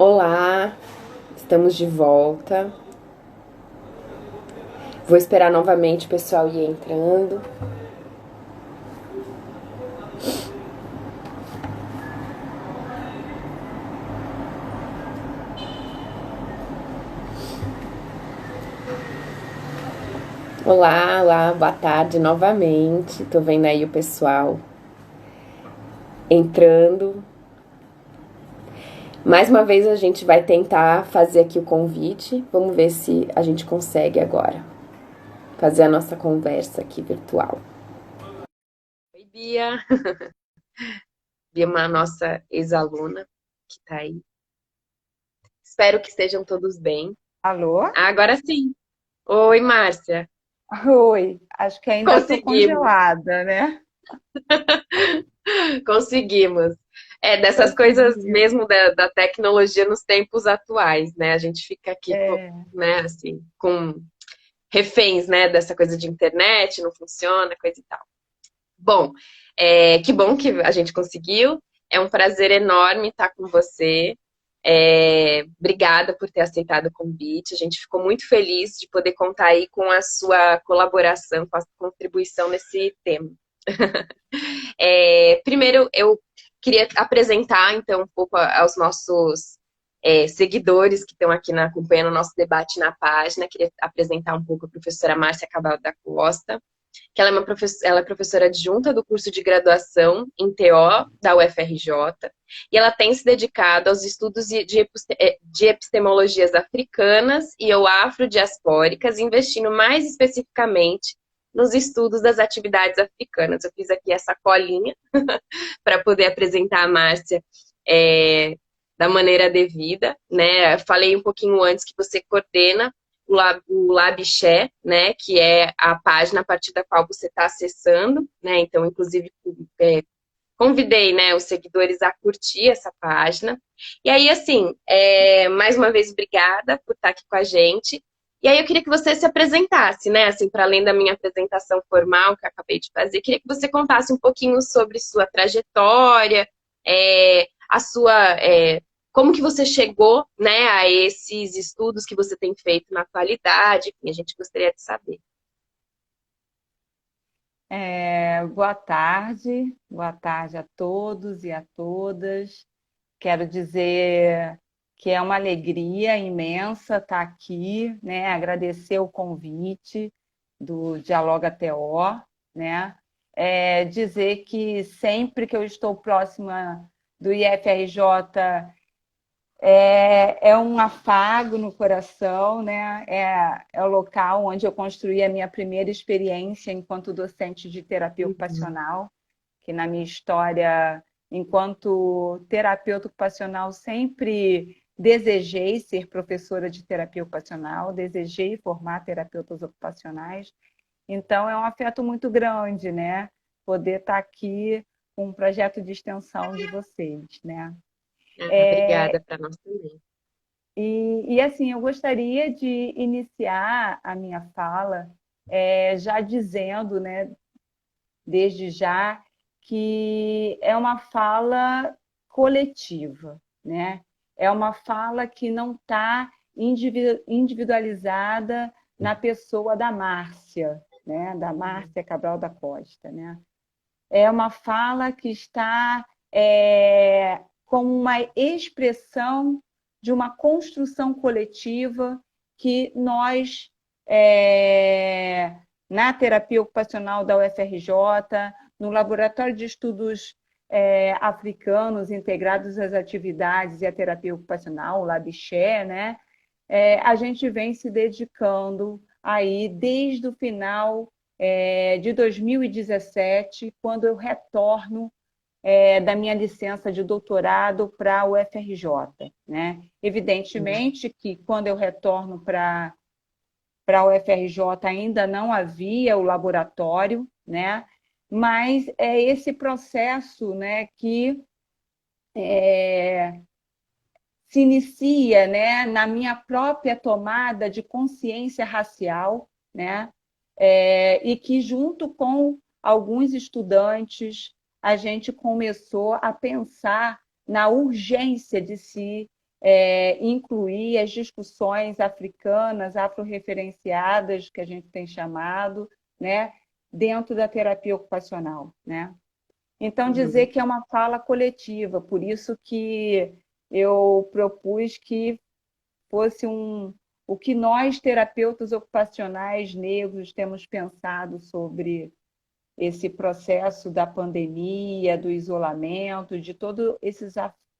Olá, estamos de volta. Vou esperar novamente o pessoal ir entrando. Olá, olá, boa tarde novamente. Tô vendo aí o pessoal entrando. Mais uma vez a gente vai tentar fazer aqui o convite. Vamos ver se a gente consegue agora fazer a nossa conversa aqui virtual. Oi, Bia. Bia é uma nossa ex-aluna que tá aí. Espero que estejam todos bem. Alô? Ah, agora sim. Oi, Márcia. Oi, acho que ainda estou Conseguimos. congelada, né? Conseguimos. É, dessas coisas Consegui. mesmo da tecnologia nos tempos atuais, né? A gente fica aqui, É, né, assim, com reféns, né, dessa coisa de internet, não funciona, coisa e tal. Bom, que bom que a gente conseguiu. É um prazer enorme estar com você. Obrigada por ter aceitado o convite. A gente ficou muito feliz de poder contar aí com a sua colaboração, com a sua contribuição nesse tema. Primeiro, eu queria apresentar, então, um pouco aos nossos seguidores que estão aqui acompanhando o nosso debate na página. Queria apresentar um pouco a professora Márcia Cabral da Costa, que ela é professora adjunta do curso de graduação em TO da UFRJ, e ela tem se dedicado aos estudos de epistemologias africanas e ou afrodiaspóricas, investindo mais especificamente nos estudos das atividades africanas. Eu fiz aqui essa colinha para poder apresentar a Márcia da maneira devida, né? Falei um pouquinho antes que você coordena o LabXé, né? Que é a página a partir da qual você está acessando, né? Então, inclusive, convidei, né, os seguidores a curtir essa página. E aí, assim, mais uma vez, obrigada por estar aqui com a gente. E aí eu queria que você se apresentasse, né? Assim, para além da minha apresentação formal que eu acabei de fazer, queria que você contasse um pouquinho sobre sua trajetória, a sua, como que você chegou, né, a esses estudos que você tem feito na atualidade. Enfim, a gente gostaria de saber. boa tarde a todos e a todas. Quero dizer que é uma alegria imensa estar aqui, né? Agradecer o convite do Dialoga TO, né? Dizer que sempre que eu estou próxima do IFRJ é um afago no coração, né? É o local onde eu construí a minha primeira experiência enquanto docente de terapia Uhum. ocupacional, que na minha história, enquanto terapeuta ocupacional, sempre desejei ser professora de terapia ocupacional, desejei formar terapeutas ocupacionais. Então, é um afeto muito grande, né? Poder estar aqui com um projeto de extensão de vocês, né? Ah, obrigada para nós também. Assim, eu gostaria de iniciar a minha fala já dizendo, né, desde já, que é uma fala coletiva, né? É uma fala que não está individualizada na pessoa da Márcia, né? Da Márcia Cabral da Costa, né? É uma fala que está como uma expressão de uma construção coletiva que nós, na terapia ocupacional da UFRJ, no Laboratório de Estudos Africanos integrados às atividades e à terapia ocupacional, o LabXé, né? A gente vem se dedicando aí desde o final de 2017, quando eu retorno da minha licença de doutorado para a UFRJ. Né? Evidentemente que quando eu retorno para a UFRJ ainda não havia o laboratório, né? Mas é esse processo, né, que se inicia, né, na minha própria tomada de consciência racial, né, e que, junto com alguns estudantes, a gente começou a pensar na urgência de se incluir as discussões africanas, afro-referenciadas, que a gente tem chamado, né, dentro da terapia ocupacional, né? Então, dizer Uhum. que é uma fala coletiva, por isso que eu propus que fosse o que nós, terapeutas ocupacionais negros, temos pensado sobre esse processo da pandemia, do isolamento, de todas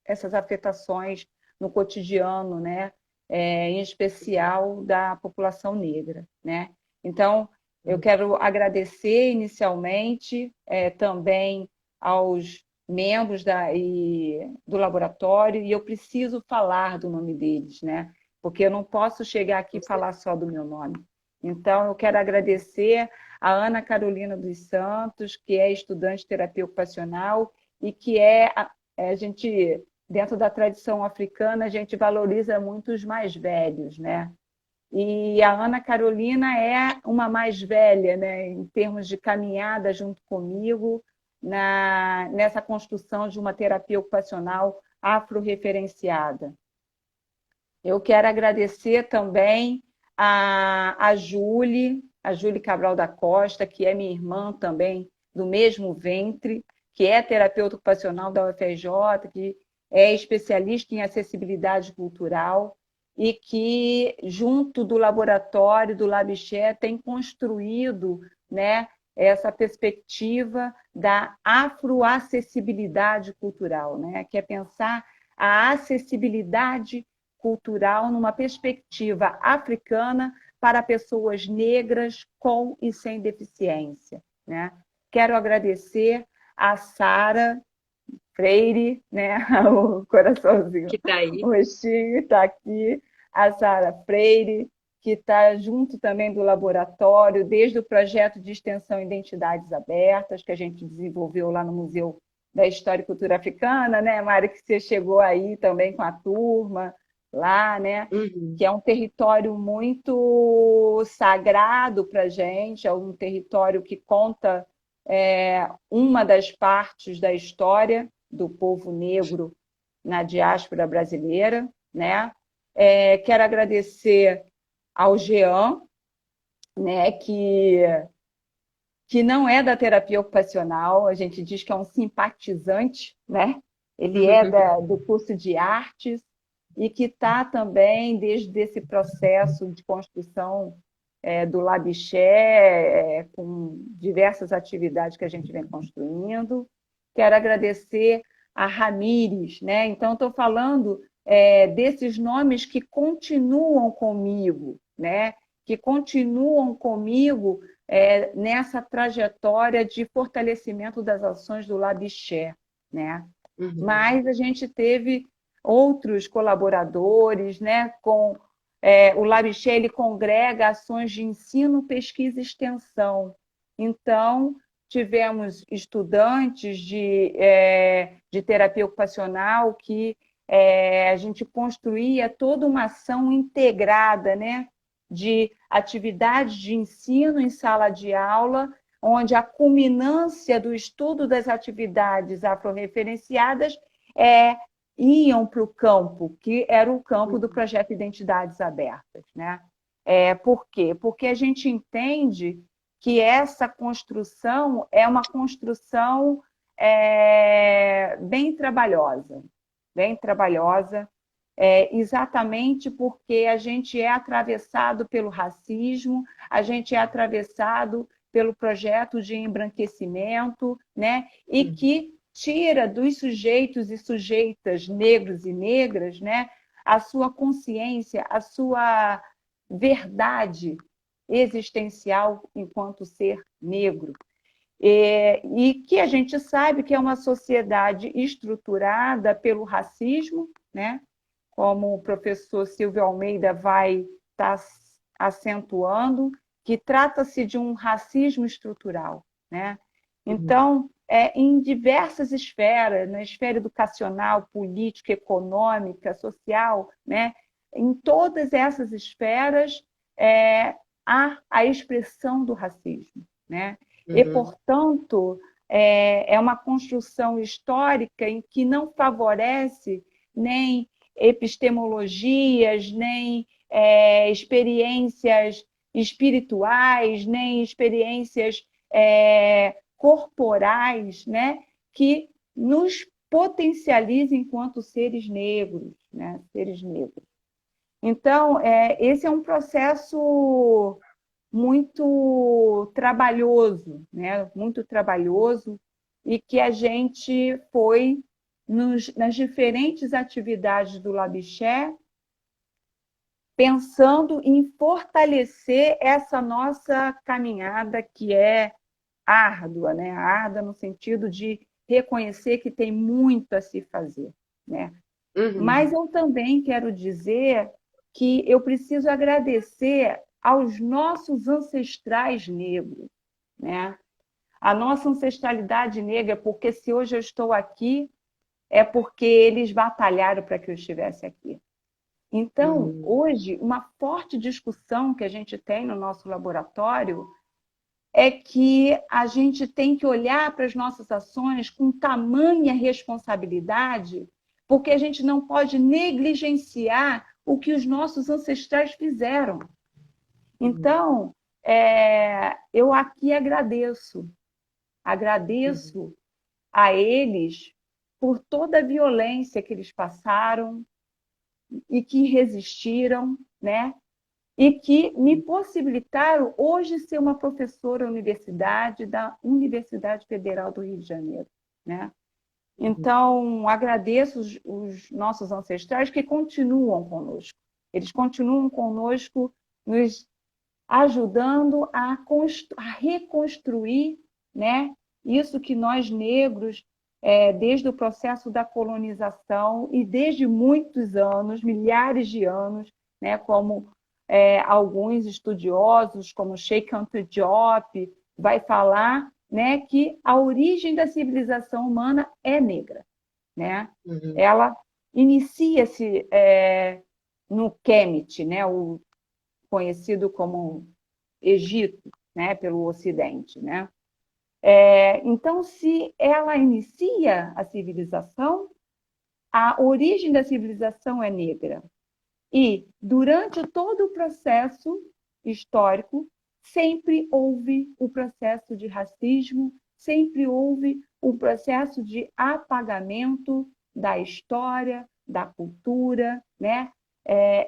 essas afetações no cotidiano, né? Em especial da população negra, né? Então, eu quero agradecer inicialmente também aos membros do laboratório, e eu preciso falar do nome deles, né? Porque eu não posso chegar aqui e falar só do meu nome. Então, eu quero agradecer a Ana Carolina dos Santos, que é estudante de terapia ocupacional e que a gente, dentro da tradição africana, a gente valoriza muito os mais velhos, né? E a Ana Carolina é uma mais velha, né, em termos de caminhada junto comigo nessa construção de uma terapia ocupacional afro-referenciada. Eu quero agradecer também a Júlia Cabral da Costa, que é minha irmã também, do mesmo ventre, que é terapeuta ocupacional da UFRJ, que é especialista em acessibilidade cultural e que, junto do laboratório do Labiché, tem construído, né, essa perspectiva da afroacessibilidade cultural, né, que é pensar a acessibilidade cultural numa perspectiva africana para pessoas negras com e sem deficiência, né? Quero agradecer a Sara Freire, né? O coraçãozinho, Que tá o aí. rostinho está aqui, a Sara Freire, que está junto também do laboratório, desde o projeto de extensão Identidades Abertas, que a gente desenvolveu lá no Museu da História e Cultura Africana, né, Mari, que você chegou aí também com a turma lá, né? Uhum. Que é um território muito sagrado para a gente, é um território que conta uma das partes da história do povo negro na diáspora brasileira, né? Quero agradecer ao Jean, né, que não é da terapia ocupacional, a gente diz que é um simpatizante, né? Ele é do curso de artes e que está também desde esse processo de construção do Labiché, com diversas atividades que a gente vem construindo. Quero agradecer a Ramires, né? Então, estou falando desses nomes que continuam comigo, né? Que continuam comigo nessa trajetória de fortalecimento das ações do Labiché, né? Uhum. Mas a gente teve outros colaboradores, né? O Labiché ele congrega ações de ensino, pesquisa e extensão. Então, tivemos estudantes de terapia ocupacional que a gente construía toda uma ação integrada, né? De atividades de ensino em sala de aula, onde a culminância do estudo das atividades afro-referenciadas iam para o campo, que era o campo do projeto Identidades Abertas, né? Por quê? Porque a gente entende que essa construção é uma construção bem trabalhosa, exatamente porque a gente é atravessado pelo racismo, a gente é atravessado pelo projeto de embranquecimento, né? E que tira dos sujeitos e sujeitas negros e negras, né, a sua consciência, a sua verdade existencial enquanto ser negro. E que a gente sabe que é uma sociedade estruturada pelo racismo, né? Como o professor Silvio Almeida vai estar acentuando, que trata-se de um racismo estrutural, né? Uhum. Então, em diversas esferas, na esfera educacional, política, econômica, social, né? Em todas essas esferas há a expressão do racismo, né? E, Uhum. portanto, uma construção histórica em que não favorece nem epistemologias, nem experiências espirituais, nem experiências corporais, né, que nos potencializem enquanto seres negros, né, seres negros. Então, esse é um processo muito trabalhoso, né? Muito trabalhoso, e que a gente foi nas diferentes atividades do Labiché pensando em fortalecer essa nossa caminhada que é árdua, né? Árdua no sentido de reconhecer que tem muito a se fazer, né? Mas eu também quero dizer que eu preciso agradecer aos nossos ancestrais negros, né? A nossa ancestralidade negra, porque se hoje eu estou aqui, é porque eles batalharam para que eu estivesse aqui. Então, hoje, uma forte discussão que a gente tem no nosso laboratório é que a gente tem que olhar para as nossas ações com tamanha responsabilidade, porque a gente não pode negligenciar o que os nossos ancestrais fizeram. Então, eu aqui agradeço a eles por toda a violência que eles passaram e que resistiram, né? E que me possibilitaram hoje ser uma professora da Universidade Federal do Rio de Janeiro, né? Então, agradeço os nossos ancestrais que continuam conosco. Eles continuam conosco, nos ajudando a reconstruir, né, isso que nós negros, desde o processo da colonização e desde muitos anos, milhares de anos, né, como alguns estudiosos, como Sheikh Anta Diop, vai falar, né, que a origem da civilização humana é negra, né? Ela inicia-se no Kemet, né, o conhecido como Egito, né, pelo Ocidente, né? Então, se ela inicia a civilização, a origem da civilização é negra. E, durante todo o processo histórico, sempre houve o processo de racismo, sempre houve o processo de apagamento da história, da cultura, né?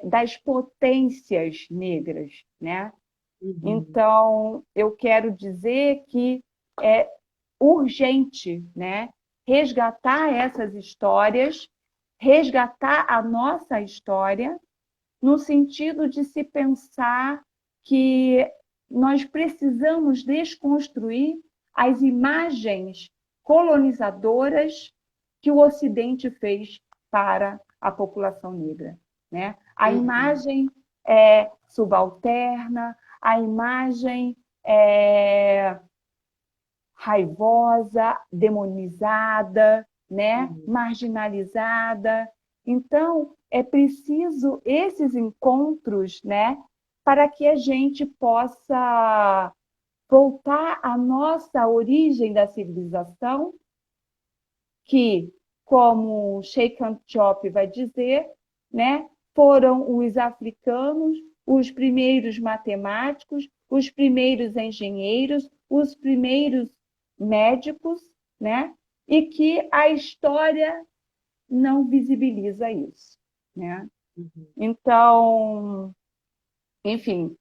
Das potências negras, né? Então, eu quero dizer que é urgente, né, resgatar essas histórias, resgatar a nossa história, no sentido de se pensar que nós precisamos desconstruir as imagens colonizadoras que o Ocidente fez para a população negra, né? A imagem subalterna, a imagem raivosa, demonizada, né? Marginalizada. Então, é preciso esses encontros, né, para que a gente possa voltar à nossa origem da civilização, que, como Sheikh Anta Diop vai dizer, né, foram os africanos, os primeiros matemáticos, os primeiros engenheiros, os primeiros médicos, né, e que a história não visibiliza isso, né? Então, enfim,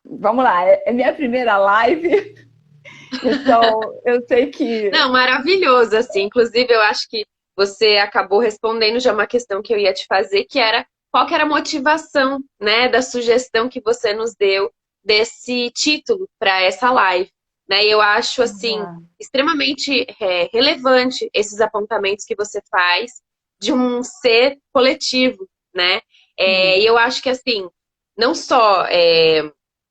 vamos lá, é minha primeira live, então eu sei que... Não, maravilhoso, assim. Inclusive, eu acho que você acabou respondendo já uma questão que eu ia te fazer, que era qual que era a motivação, né, da sugestão que você nos deu desse título para essa live, né? E eu acho, assim, extremamente relevante esses apontamentos que você faz de um ser coletivo, né? E eu acho que, assim, não só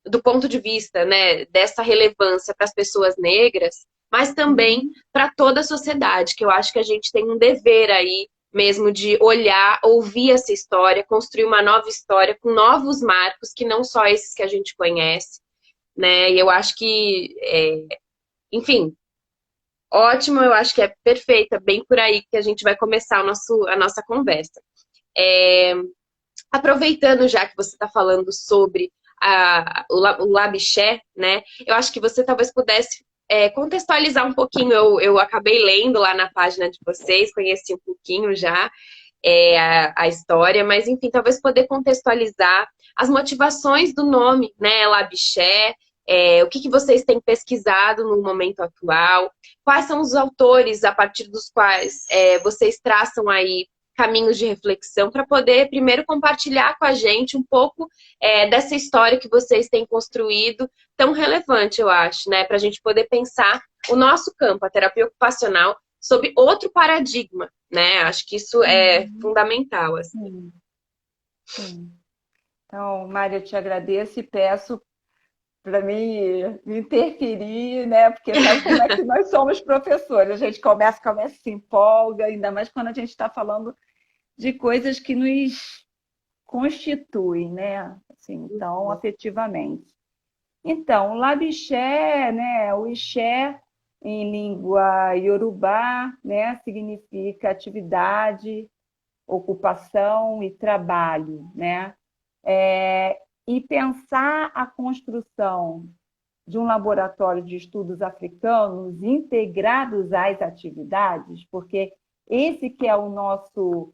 do ponto de vista, né, dessa relevância para as pessoas negras, mas também para toda a sociedade, que eu acho que a gente tem um dever aí mesmo de olhar, ouvir essa história, construir uma nova história com novos marcos, que não só esses que a gente conhece, né? E eu acho que, enfim, Ótimo, eu acho que é perfeita, bem por aí que a gente vai começar a nossa conversa. É, aproveitando já que você está falando sobre o Labiché, né? Eu acho que você talvez pudesse contextualizar um pouquinho. Eu acabei lendo lá na página de vocês, conheci um pouquinho já a história, mas enfim, talvez poder contextualizar as motivações do nome, né? Labiché, o que vocês têm pesquisado no momento atual, quais são os autores a partir dos quais vocês traçam aí caminhos de reflexão para poder primeiro compartilhar com a gente um pouco dessa história que vocês têm construído, tão relevante, eu acho, né? Para a gente poder pensar o nosso campo, a terapia ocupacional, sob outro paradigma, né? Acho que isso é Uhum. fundamental, assim. Sim, sim. Então, Mária, eu te agradeço e peço para mim me interferir, né? Porque sabe como é que nós somos professores. A gente começa, se empolga, ainda mais quando a gente está falando de coisas que nos constituem, né? Assim, tão afetivamente. Então, o Labixé, né? O Ixé, em língua iorubá, né? Significa atividade, ocupação e trabalho, né? E pensar a construção de um laboratório de estudos africanos integrados às atividades, porque esse que é o nosso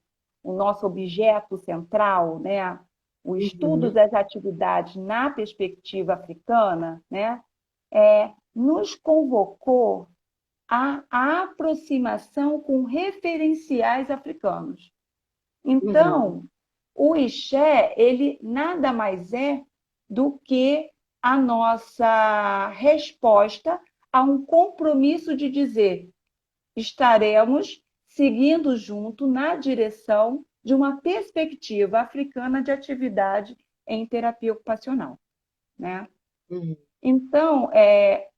objeto central, né? O estudo Uhum, das atividades na perspectiva africana, né? Nos convocou à aproximação com referenciais africanos. uhum, Então, o Ixé, ele nada mais é do que a nossa resposta a um compromisso de dizer estaremos seguindo junto na direção de uma perspectiva africana de atividade em terapia ocupacional, né? uhum, Então,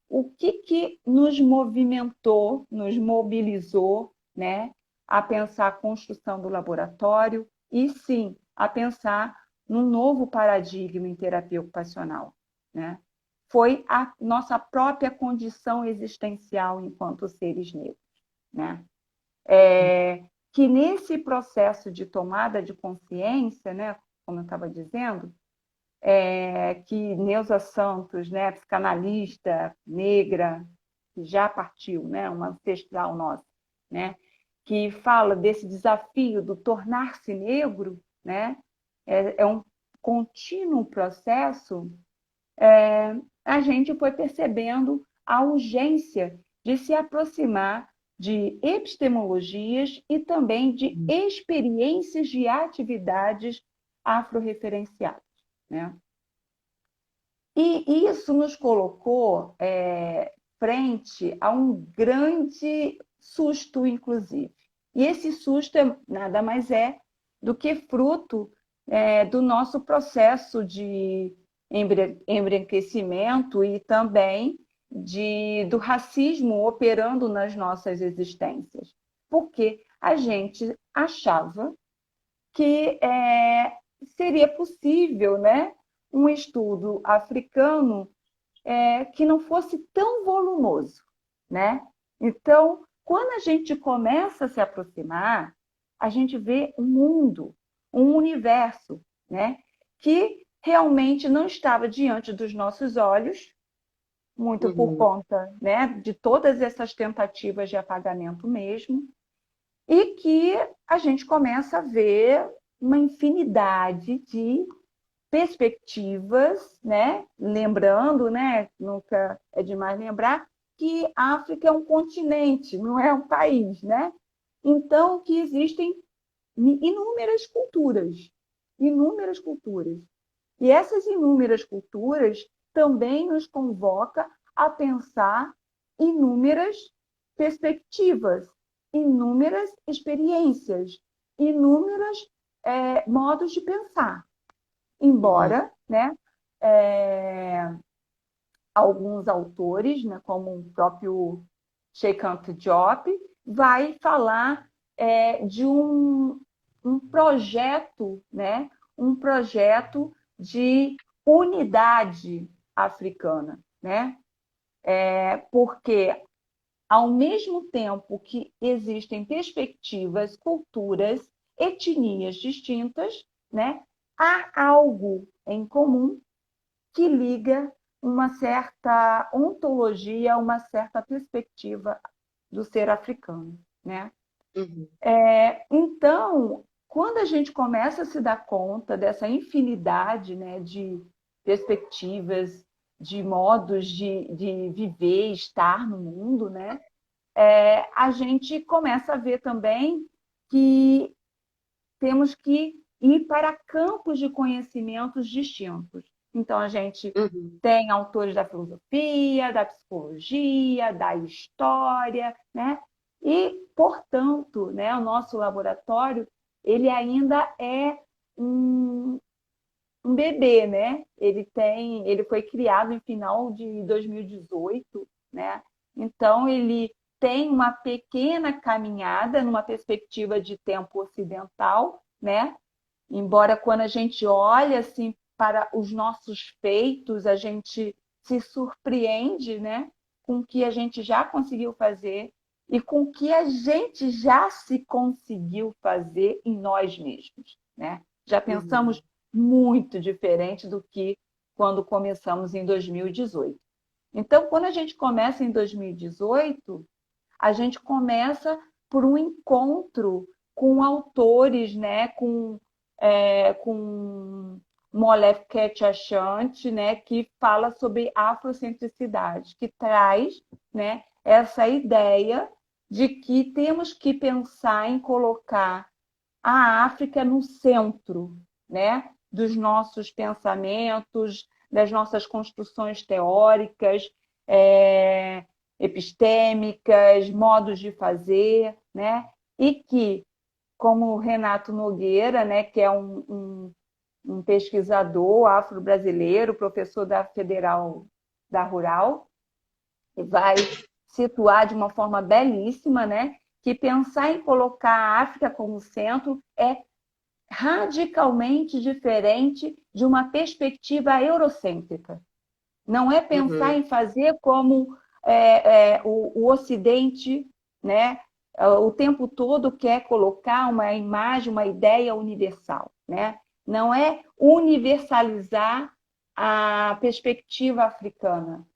o que nos movimentou, nos mobilizou, né, a pensar a construção do laboratório e, sim, a pensar num novo paradigma em terapia ocupacional, né? Foi a nossa própria condição existencial enquanto seres negros, né? Que nesse processo de tomada de consciência, né, como eu estava dizendo, que Neuza Santos, né, psicanalista negra, que já partiu, né, uma ancestral nossa, né, que fala desse desafio do tornar-se negro, né, um contínuo processo. A gente foi percebendo a urgência de se aproximar de epistemologias e também de uhum, experiências de atividades afro-referenciadas, né? E isso nos colocou frente a um grande susto, inclusive. E esse susto nada mais é do que fruto do nosso processo de embranquecimento e também do racismo operando nas nossas existências. Porque a gente achava que seria possível, né, um estudo africano que não fosse tão volumoso, né? Então, quando a gente começa a se aproximar, a gente vê um mundo, um universo, né, que realmente não estava diante dos nossos olhos, muito por uhum, conta, né, de todas essas tentativas de apagamento mesmo, e que a gente começa a ver uma infinidade de perspectivas, né? Lembrando, né? Nunca é demais lembrar que a África é um continente, não é um país, né? Então, que existem inúmeras culturas. E essas inúmeras culturas também nos convoca a pensar inúmeras perspectivas, inúmeras experiências, inúmeros modos de pensar. uhum, Embora, né, é, alguns autores, né, como o próprio Cheikh Anta Diop, vai falar de um projeto, né, um projeto de unidade africana, né? Porque ao mesmo tempo que existem perspectivas, culturas, etnias distintas, né, há algo em comum que liga uma certa ontologia, uma certa perspectiva do ser africano, né? Uhum. Então, quando a gente começa a se dar conta dessa infinidade, né, de perspectivas, de modos de viver, estar no mundo, né, a gente começa a ver também que temos que ir para campos de conhecimentos distintos. Então, a gente Uhum. tem autores da filosofia, da psicologia, da história, né? E, portanto, né, o nosso laboratório ele ainda é um, um bebê, né? Ele foi criado em final de 2018, né? Então ele tem uma pequena caminhada numa perspectiva de tempo ocidental, né? Embora quando a gente olha assim para os nossos feitos, a gente se surpreende, né, com o que a gente já conseguiu fazer e com o que a gente já se conseguiu fazer em nós mesmos, né? Já Uhum. pensamos muito diferente do que quando começamos em 2018. Então, quando a gente começa em 2018, a gente começa por um encontro com autores, né, com Molev Ketchachant, né, que fala sobre afrocentricidade, que traz, né, essa ideia de que temos que pensar em colocar a África no centro, né, dos nossos pensamentos, das nossas construções teóricas, é, epistêmicas, modos de fazer, né, e que, como o Renato Nogueira, né, que é um pesquisador afro-brasileiro, professor da Federal da Rural, vai situar de uma forma belíssima, né, que pensar em colocar a África como centro é radicalmente diferente de uma perspectiva eurocêntrica. Não é pensar Uhum. em fazer como o Ocidente, né, o tempo todo quer colocar uma imagem, uma ideia universal. Né? Não é universalizar a perspectiva africana,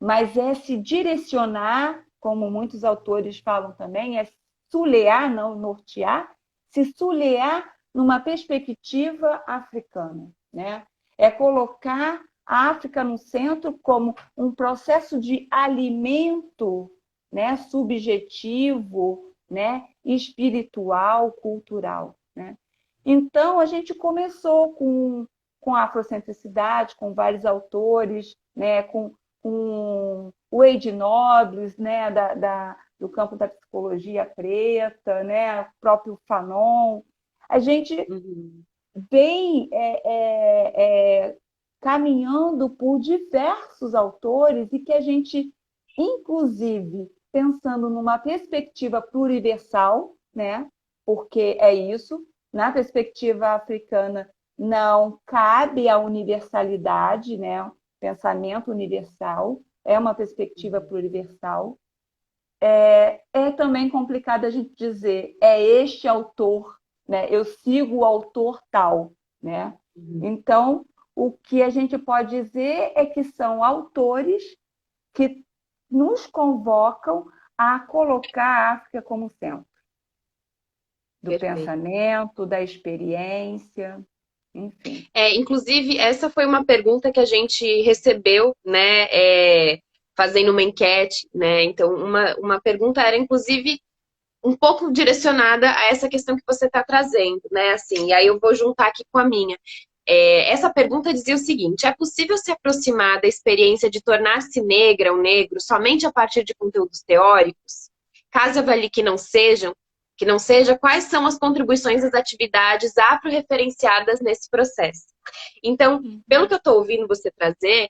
mas é se direcionar, como muitos autores falam também, é sulear, não nortear, se sulear numa perspectiva africana, né? É colocar a África no centro como um processo de alimento, né, subjetivo, né, espiritual, cultural, né? Então a gente começou com a afrocentricidade, com vários autores, né, com o Wade Nobles, né, do campo da psicologia preta, né, o próprio Fanon. A gente Uhum. vem caminhando por diversos autores e que a gente, inclusive, pensando numa perspectiva pluriversal, né, porque é isso, na perspectiva africana não cabe a universalidade, né, pensamento universal, é uma perspectiva Uhum. pluriversal. É também complicado a gente dizer, é este autor, né? Eu sigo o autor tal, né? Uhum. Então, o que a gente pode dizer é que são autores que nos convocam a colocar a África como centro do Perfeito. pensamento, da experiência, enfim. Inclusive, essa foi uma pergunta que a gente recebeu, né, fazendo uma enquete, né? Então, uma pergunta era, inclusive, um pouco direcionada a essa questão que você está trazendo, né? Assim, e aí eu vou juntar aqui com a minha. Essa pergunta dizia o seguinte: é possível se aproximar da experiência de tornar-se negra ou negro somente a partir de conteúdos teóricos? Caso avalie que não seja, quais são as contribuições das atividades afro-referenciadas nesse processo? Então, pelo que eu estou ouvindo você trazer,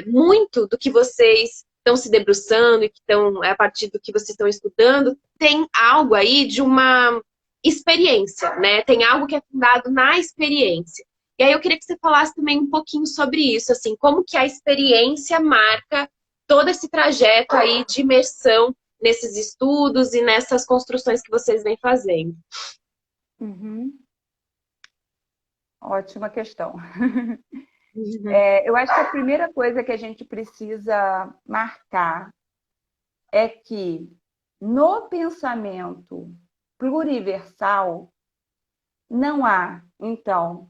muito do que vocês estão se debruçando e que estão, a partir do que vocês estão estudando, tem algo aí de uma experiência, né? Tem algo que é fundado na experiência. E aí eu queria que você falasse também um pouquinho sobre isso, assim, como que a experiência marca todo esse trajeto aí de imersão nesses estudos e nessas construções que vocês vêm fazendo. Uhum. Ótima questão. Uhum. Eu acho que a primeira coisa que a gente precisa marcar é que no pensamento pluriversal não há, então,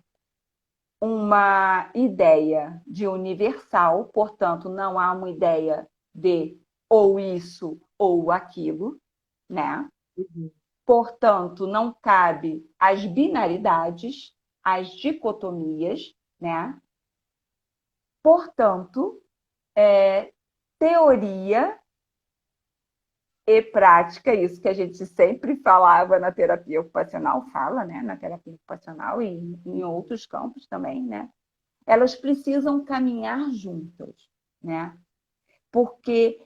uma ideia de universal, portanto, não há uma ideia de ou isso ou aquilo, né? Uhum. Portanto, não cabe as binaridades, as dicotomias, né? Portanto, teoria e prática, isso que a gente sempre falava na terapia ocupacional, fala, né? Na terapia ocupacional e em outros campos também, né? Elas precisam caminhar juntas, né? Porque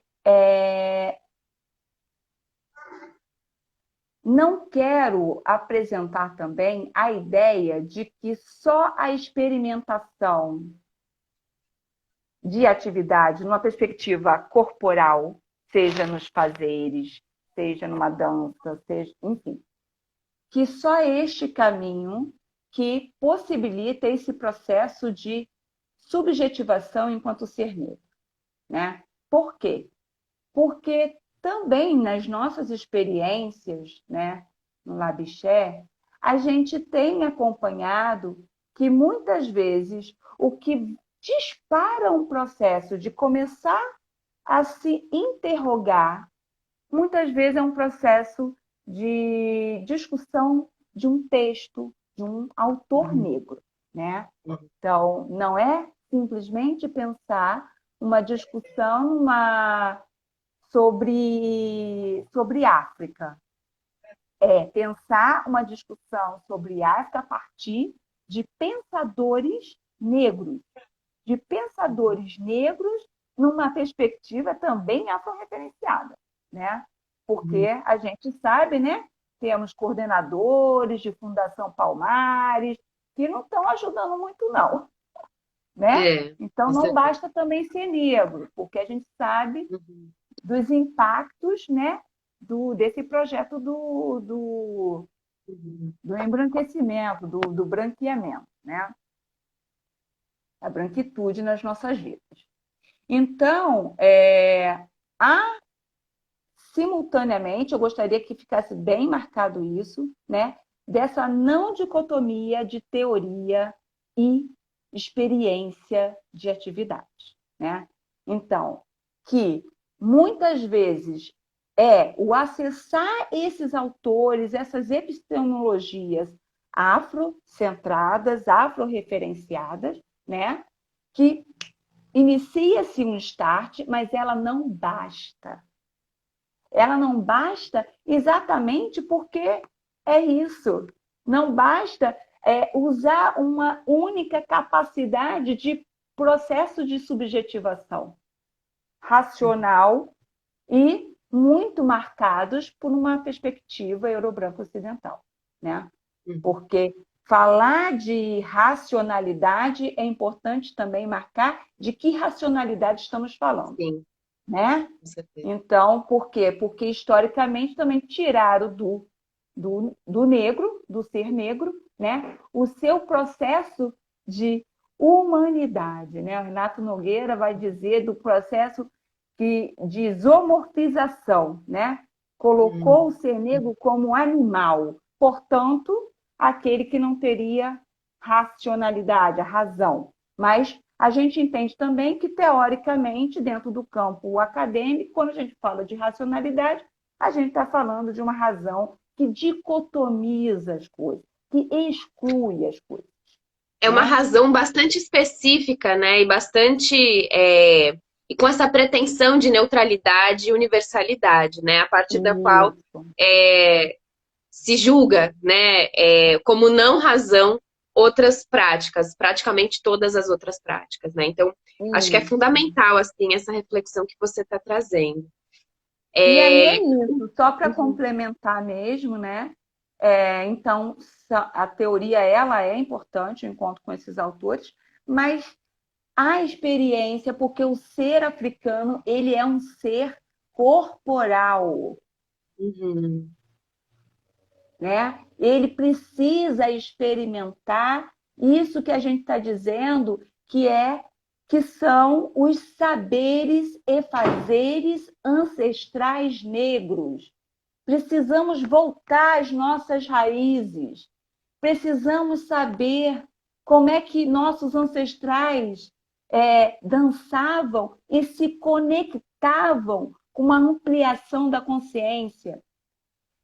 não quero apresentar também a ideia de que só a experimentação de atividade numa perspectiva corporal, seja nos fazeres, seja numa dança, seja, enfim, que só este caminho que possibilita esse processo de subjetivação enquanto ser negro, né? Por quê? Porque também nas nossas experiências, né, no Labixé, a gente tem acompanhado que muitas vezes o que dispara um processo de começar a se interrogar, muitas vezes é um processo de discussão de um texto, de um autor Uhum. negro, né? Uhum. Então, não é simplesmente pensar uma discussão, sobre África. É pensar uma discussão sobre África a partir de pensadores negros, de pensadores negros numa perspectiva também afro-referenciada, né? Porque Uhum. a gente sabe, né? Temos coordenadores de Fundação Palmares que não estão ajudando muito, não, né? É, Então, com não certeza. basta também ser negro, porque a gente sabe Uhum. dos impactos, né, desse projeto Uhum. do embranquecimento, do branqueamento, né? A branquitude nas nossas vidas. Então, simultaneamente, eu gostaria que ficasse bem marcado isso, né? Dessa não dicotomia de teoria e experiência de atividade, né? Então, que muitas vezes é o acessar esses autores, essas epistemologias afrocentradas, afro-referenciadas, né? Que inicia-se um start, mas ela não basta. Ela não basta exatamente porque é isso. Não basta usar uma única capacidade de processo de subjetivação racional e muito marcados por uma perspectiva eurobranco-ocidental, né? Uhum. Porque falar de racionalidade é importante também marcar de que racionalidade estamos falando, Sim, né? com certeza. Então, por quê? Porque historicamente também tiraram do negro, do ser negro, né? O seu processo de humanidade, né? O Renato Nogueira vai dizer do processo de zoomorfização, né? Colocou o Uhum. ser negro como animal, portanto, aquele que não teria racionalidade, a razão. Mas a gente entende também que, teoricamente, dentro do campo acadêmico, quando a gente fala de racionalidade, a gente está falando de uma razão que dicotomiza as coisas, que exclui as coisas, É uma né? razão bastante específica, né? E bastante. E com essa pretensão de neutralidade e universalidade, né? A partir da qual Isso, é, se julga, né, como não razão outras práticas, praticamente todas as outras práticas, né? Então, acho que é isso. fundamental, assim, essa reflexão que você está trazendo. E aí é É... isso, só para Uhum. complementar mesmo, né? Então, a teoria ela é importante, o encontro com esses autores, mas a experiência, porque o ser africano, ele é um ser corporal, Uhum. né? Ele precisa experimentar isso que a gente está dizendo, que são os saberes e fazeres ancestrais negros. Precisamos voltar às nossas raízes. Precisamos saber como é que nossos ancestrais dançavam e se conectavam com uma ampliação da consciência,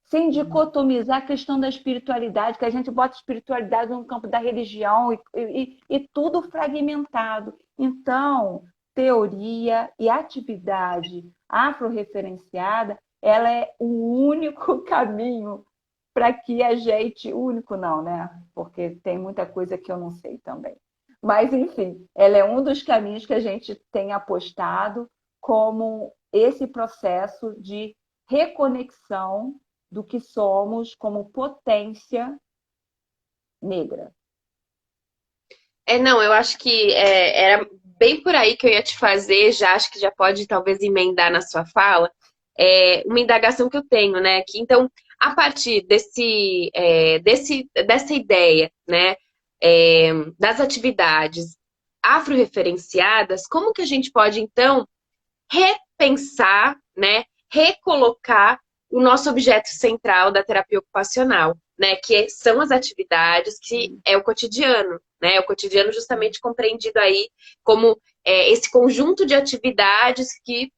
sem dicotomizar a questão da espiritualidade, que a gente bota espiritualidade no campo da religião e tudo fragmentado. Então, teoria e atividade afro-referenciada, ela é o único caminho para que a gente... Único não, né? Porque tem muita coisa que eu não sei também. Mas, enfim, ela é um dos caminhos que a gente tem apostado como esse processo de reconexão do que somos como potência negra. Não, eu acho que era bem por aí que eu ia te fazer, já acho que já pode talvez emendar na sua fala, uma indagação que eu tenho, né? Que, então, a partir dessa ideia, né, das atividades afro-referenciadas, como que a gente pode, então, repensar, né, recolocar o nosso objeto central da terapia ocupacional, né, que são as atividades, que é o cotidiano, né, o cotidiano justamente compreendido aí como esse conjunto de atividades que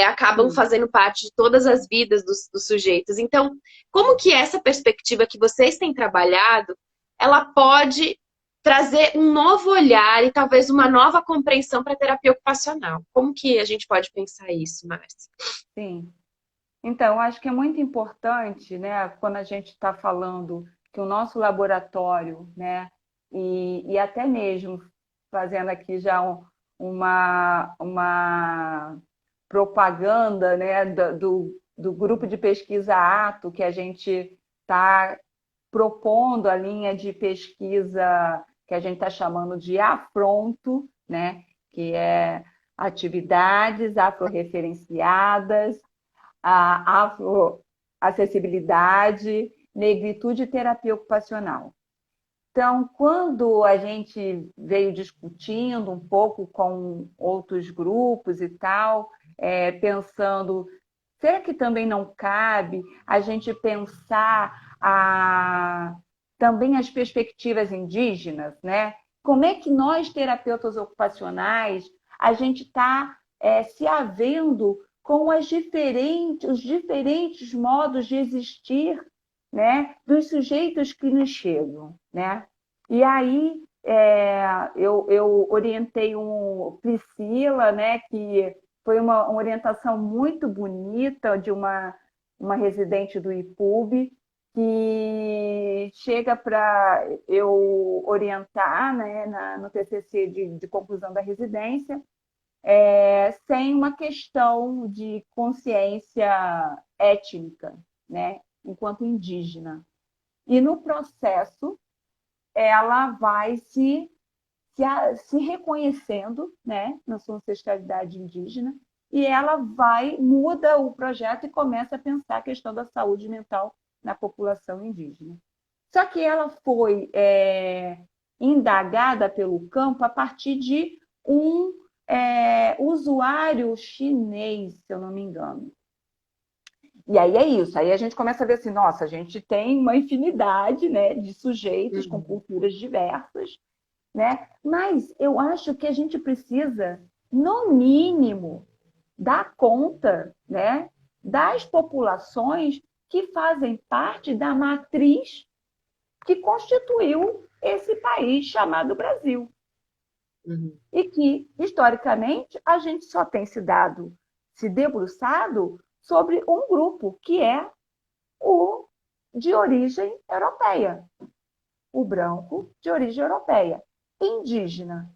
acabam Sim. fazendo parte de todas as vidas dos sujeitos. Então, como que essa perspectiva que vocês têm trabalhado, ela pode trazer um novo olhar e talvez uma nova compreensão para a terapia ocupacional? Como que a gente pode pensar isso, Márcia? Sim. Então, acho que é muito importante, né, quando a gente está falando que o nosso laboratório, né, e até mesmo fazendo aqui já uma propaganda, né, do grupo de pesquisa Ato, que a gente está propondo a linha de pesquisa que a gente está chamando de afronto, né, que é atividades afro-referenciadas, a afroacessibilidade, negritude e terapia ocupacional. Então, quando a gente veio discutindo um pouco com outros grupos e tal, pensando, será que também não cabe a gente pensar também as perspectivas indígenas, né? Como é que nós, terapeutas ocupacionais, a gente está se havendo com os diferentes modos de existir, né, dos sujeitos que nos chegam, né? E aí eu orientei Priscila, né, que foi uma orientação muito bonita de uma residente do IPUB, que chega para eu orientar, né, no TCC de conclusão da residência, sem uma questão de consciência étnica, né, enquanto indígena. E no processo, ela vai se reconhecendo, né, na sua ancestralidade indígena, e ela muda o projeto e começa a pensar a questão da saúde mental na população indígena. Só que ela foi indagada pelo campo a partir de um usuário chinês, se eu não me engano. E aí é isso, aí a gente começa a ver assim, nossa, a gente tem uma infinidade, né, de sujeitos com Uhum. culturas diversas, né? Mas eu acho que a gente precisa, no mínimo, dar conta, né, das populações que fazem parte da matriz que constituiu esse país chamado Brasil. Uhum. E que, historicamente, a gente só tem se debruçado sobre um grupo, que é o de origem europeia, o branco de origem europeia. Indígena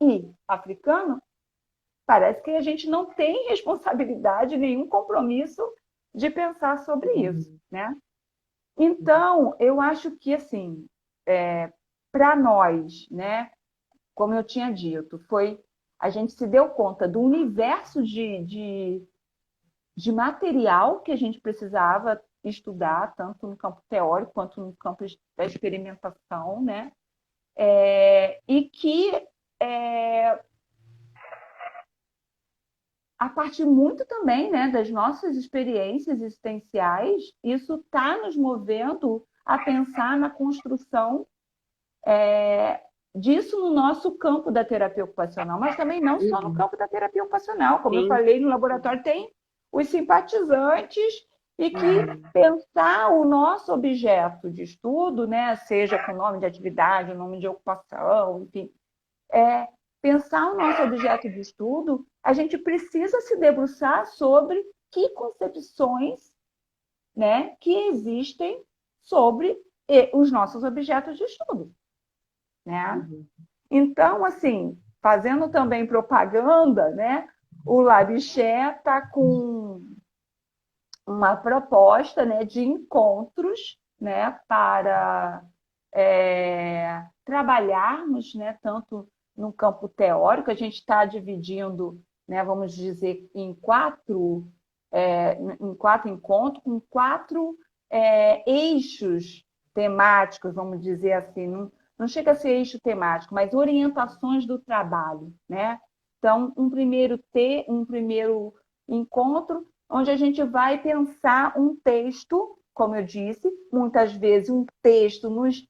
e africano, parece que a gente não tem responsabilidade, nenhum compromisso de pensar sobre isso, Uhum. né? Então, eu acho que, assim, para nós, né, como eu tinha dito, a gente se deu conta do universo de material que a gente precisava estudar, tanto no campo teórico quanto no campo da experimentação, né? E que a partir muito também, né, das nossas experiências existenciais, isso está nos movendo a pensar na construção disso no nosso campo da terapia ocupacional, mas também não só no campo da terapia ocupacional. Como eu falei, no laboratório tem os simpatizantes e que pensar o nosso objeto de estudo, né, seja com nome de atividade, nome de ocupação, enfim, pensar o nosso objeto de estudo, a gente precisa se debruçar sobre que concepções, né, que existem sobre os nossos objetos de estudo, né? Então, assim, fazendo também propaganda, né, o LabXé está com uma proposta, né, de encontros, né, para trabalharmos, né, tanto no campo teórico, a gente está dividindo, né, vamos dizer, em quatro encontros, com quatro eixos temáticos, vamos dizer assim, não chega a ser eixo temático, mas orientações do trabalho, né? Então, um primeiro encontro, onde a gente vai pensar um texto, como eu disse, muitas vezes um texto nos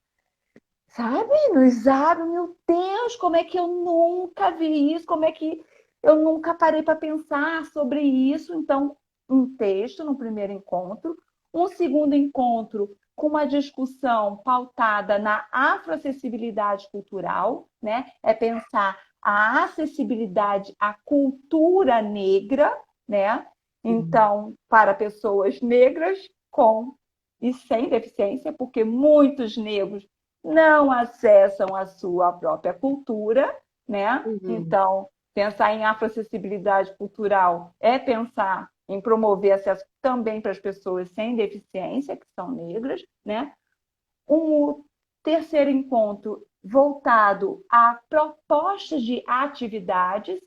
abre, meu Deus, como é que eu nunca vi isso, como é que eu nunca parei para pensar sobre isso. Então, um texto no primeiro encontro, um segundo encontro com uma discussão pautada na afroacessibilidade cultural, né? É pensar a acessibilidade à cultura negra, né? Então, para pessoas negras com e sem deficiência, porque muitos negros não acessam a sua própria cultura, né? Então, pensar em afroacessibilidade cultural é pensar em promover acesso também para as pessoas sem deficiência, que são negras, né? Um terceiro encontro voltado a propostas de atividades,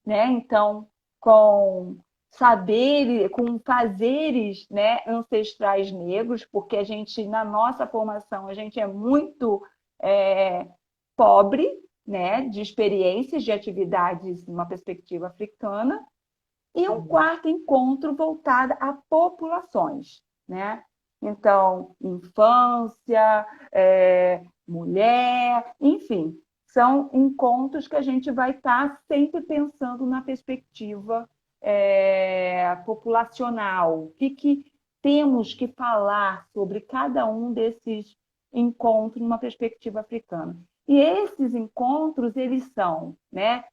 né? Então, com saberes, com fazeres, né, ancestrais negros, porque a gente, na nossa formação, a gente é muito pobre, né, de experiências, de atividades numa perspectiva africana, e um quarto encontro voltado a populações, né? Então, infância, mulher, enfim, são encontros que a gente vai estar sempre pensando na perspectiva populacional. O que temos que falar sobre cada um desses encontros numa perspectiva africana? E esses encontros, eles são, né?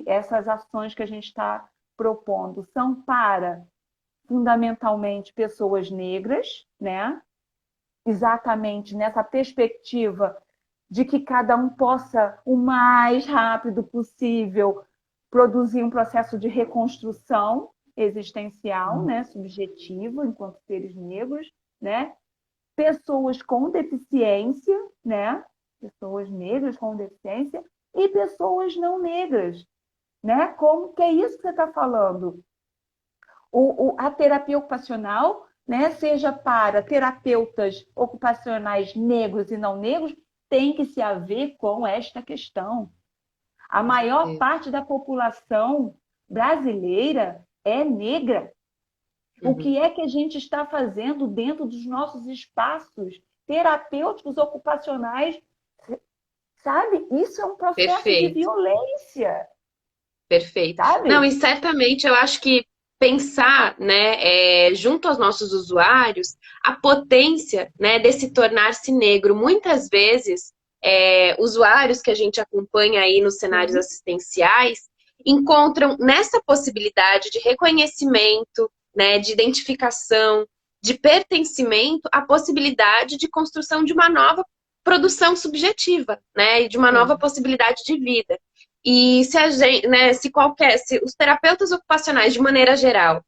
Essas ações que a gente está propondo são para, fundamentalmente, pessoas negras, né? Exatamente nessa perspectiva de que cada um possa, o mais rápido possível, produzir um processo de reconstrução existencial, né? Subjetivo, enquanto seres negros, né? Pessoas com deficiência, né? Pessoas negras com deficiência e pessoas não negras, né? Como que é isso que você está falando? A terapia ocupacional, né, seja para terapeutas ocupacionais negros e não negros, tem que se haver com esta questão. A maior parte da população brasileira é negra. O que é que a gente está fazendo dentro dos nossos espaços terapêuticos ocupacionais? Sabe? Isso é um processo de violência. Perfeito. Sabe? Não, e certamente eu acho que pensar, né, junto aos nossos usuários, a potência, né, desse tornar-se negro. Muitas vezes, usuários que a gente acompanha aí nos cenários assistenciais encontram nessa possibilidade de reconhecimento, né, de identificação, de pertencimento, a possibilidade de construção de uma nova produção subjetiva, né, e de uma nova possibilidade de vida. E se a gente, né, se os terapeutas ocupacionais, de maneira geral,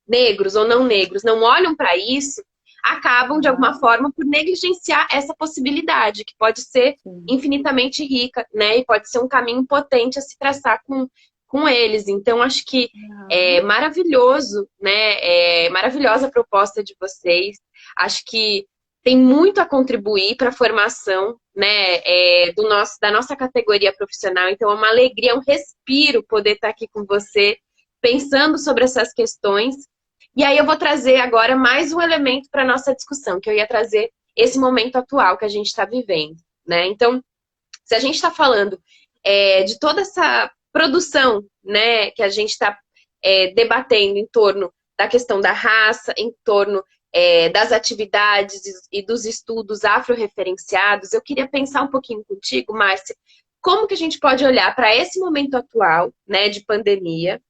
negros ou não negros, não olham para isso, acabam, de alguma forma, por negligenciar essa possibilidade, que pode ser Sim. infinitamente rica, né? E pode ser um caminho potente a se traçar com eles. Então, acho que é Aham. maravilhoso, né? É maravilhosa a proposta de vocês. Acho que tem muito a contribuir para a formação, né, da nossa categoria profissional. Então, é uma alegria, é um respiro poder estar aqui com você, pensando sobre essas questões. E aí eu vou trazer agora mais um elemento para a nossa discussão, que eu ia trazer esse momento atual que a gente está vivendo, né? Então, se a gente está falando de toda essa produção, né, que a gente está debatendo em torno da questão da raça, em torno das atividades e dos estudos afro-referenciados, eu queria pensar um pouquinho contigo, Márcia, como que a gente pode olhar para esse momento atual, né, de pandemia,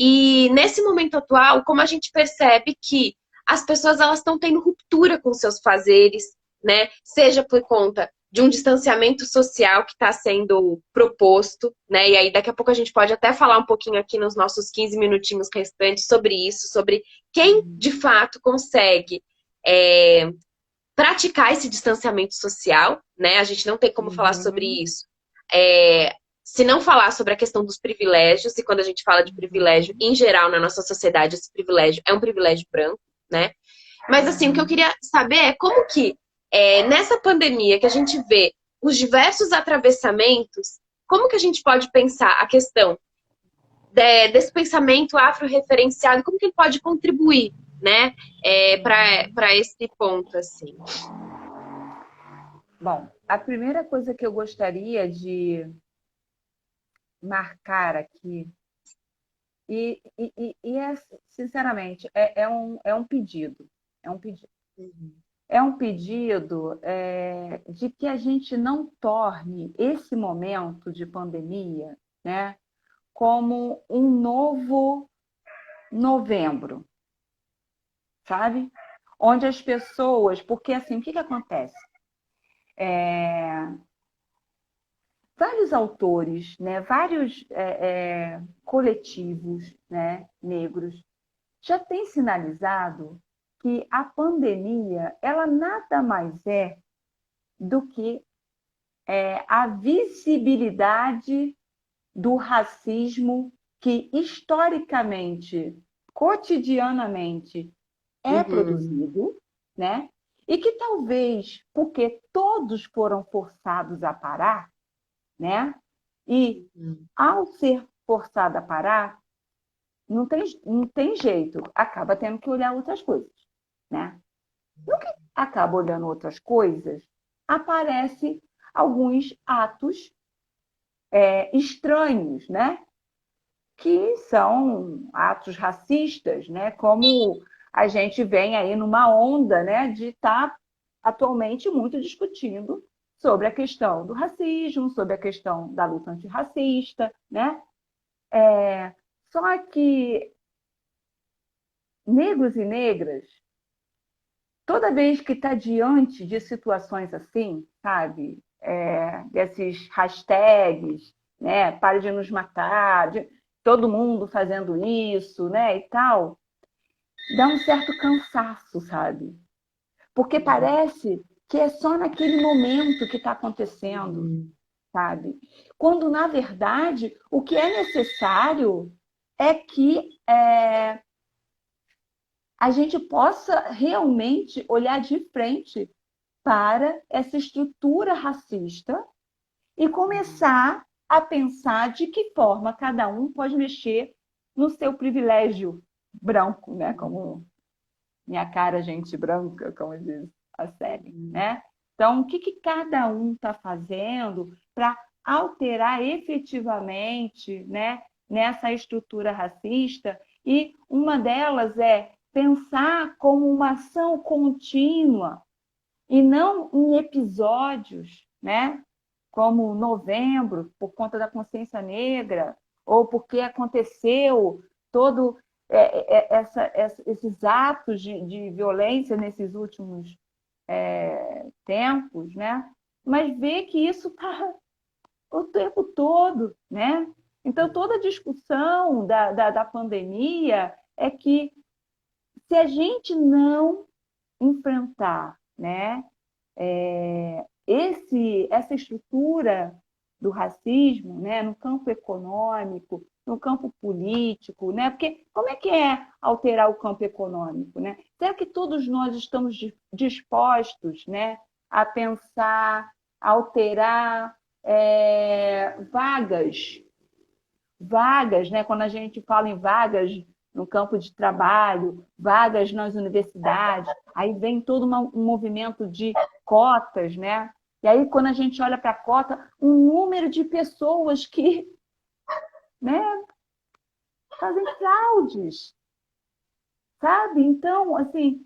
e nesse momento atual, como a gente percebe que as pessoas elas estão tendo ruptura com seus fazeres, né? Seja por conta de um distanciamento social que está sendo proposto, né? E aí daqui a pouco a gente pode até falar um pouquinho aqui nos nossos 15 minutinhos restantes sobre isso, sobre quem de fato consegue praticar esse distanciamento social, né? A gente não tem como falar sobre Uhum. isso. É, se não falar sobre a questão dos privilégios, e quando a gente fala de privilégio, Uhum. em geral, na nossa sociedade, esse privilégio é um privilégio branco, né? Mas, assim, o que eu Uhum. queria saber é como que, nessa pandemia que a gente vê os diversos atravessamentos, como que a gente pode pensar a questão desse pensamento afro-referenciado, como que ele pode contribuir, né, para esse ponto, assim. Bom, a primeira coisa que eu gostaria de marcar aqui, sinceramente, é um pedido. É um pedido. Uhum. É um pedido de que a gente não torne esse momento de pandemia, né, como um novo novembro, sabe? Onde as pessoas. Porque, assim, o que acontece? Vários autores, né, vários coletivos, né, negros já têm sinalizado que a pandemia ela nada mais é do que a visibilidade do racismo que historicamente, cotidianamente é Uhum. produzido, né? E que talvez porque todos foram forçados a parar, né? E Uhum. ao ser forçado a parar, não tem jeito, acaba tendo que olhar outras coisas, né? No que acaba olhando outras coisas, aparecem alguns atos estranhos, né? Que são atos racistas, né? Como a gente vem aí numa onda, né, de estar atualmente muito discutindo sobre a questão do racismo, sobre a questão da luta antirracista, né? Só que negros e negras, toda vez que está diante de situações assim, sabe, desses hashtags, né, pare de nos matar, todo mundo fazendo isso, né, e tal, dá um certo cansaço, sabe? Porque Uhum. parece que é só naquele momento que está acontecendo, Uhum. sabe? Quando, na verdade, o que é necessário é que a gente possa realmente olhar de frente para essa estrutura racista e Uhum. começar a pensar de que forma cada um pode mexer no seu privilégio branco, né? Como minha cara, gente branca, como diz a série, Uhum. né? Então, o que, que cada um está fazendo para alterar efetivamente, né, nessa estrutura racista? E uma delas é pensar como uma ação contínua e não em episódios, né? Como novembro, por conta da consciência negra, ou porque aconteceu todo esses atos de violência nesses últimos tempos, né? Mas ver que isso está o tempo todo, né? Então, toda a discussão da pandemia é que se a gente não enfrentar, né, essa estrutura do racismo, né, no campo econômico, no campo político, né? Porque como é que é alterar o campo econômico, né? Será que todos nós estamos dispostos, né, a pensar, alterar vagas, né? Quando a gente fala em vagas no campo de trabalho, vagas nas universidades, aí vem todo um movimento de cotas, né? E aí, quando a gente olha para a cota, um número de pessoas que, né, fazem fraudes, sabe? Então, assim,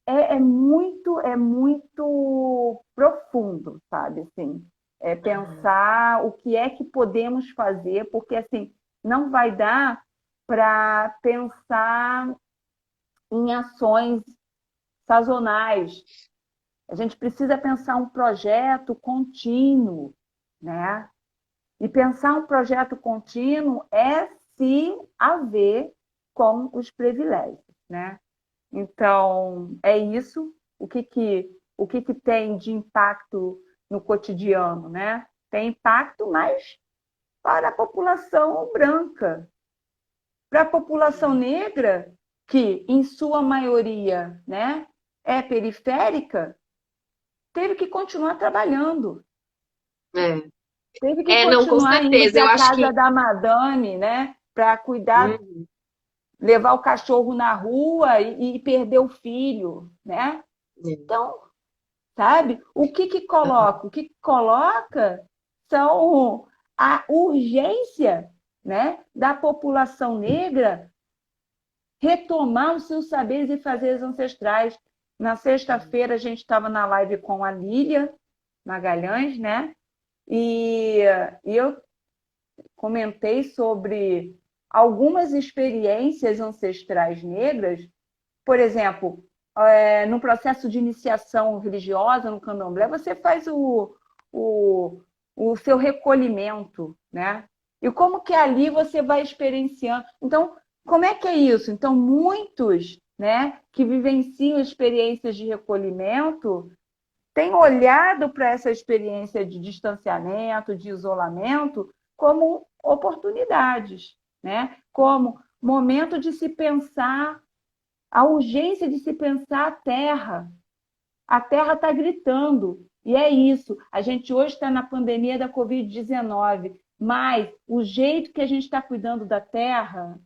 é muito profundo, sabe? Assim, pensar o que é que podemos fazer, porque, assim, não vai dar para pensar em ações sazonais. A gente precisa pensar um projeto contínuo, né? E pensar um projeto contínuo é se haver com os privilégios, né? Então, é isso. O que tem de impacto no cotidiano, né? Tem impacto, mas para a população branca. Para a população negra, que em sua maioria, né, é periférica, teve que continuar trabalhando. É. Teve que Não, com continuar indo certeza. para Eu a acho casa que. da madame, né? Para cuidar, Uhum, levar o cachorro na rua e perder o filho, né? é, Então, sabe? O que coloca? O que coloca são a urgência, né, da população negra retomar os seus saberes e fazeres ancestrais. Na sexta-feira, a gente estava na live com a Lília Magalhães, né? E, e eu comentei sobre algumas experiências ancestrais negras, por exemplo, no processo de iniciação religiosa no candomblé, você faz o, o seu recolhimento, né? E como que ali você vai experienciando. Então, como é que é isso? Então, muitos, né, que vivenciam experiências de recolhimento têm olhado para essa experiência de distanciamento, de isolamento, como oportunidades, né? Como momento de se pensar a urgência de se pensar a Terra. A Terra está gritando. E é isso. A gente hoje está na pandemia da Covid-19, mas o jeito que a gente está cuidando da Terra,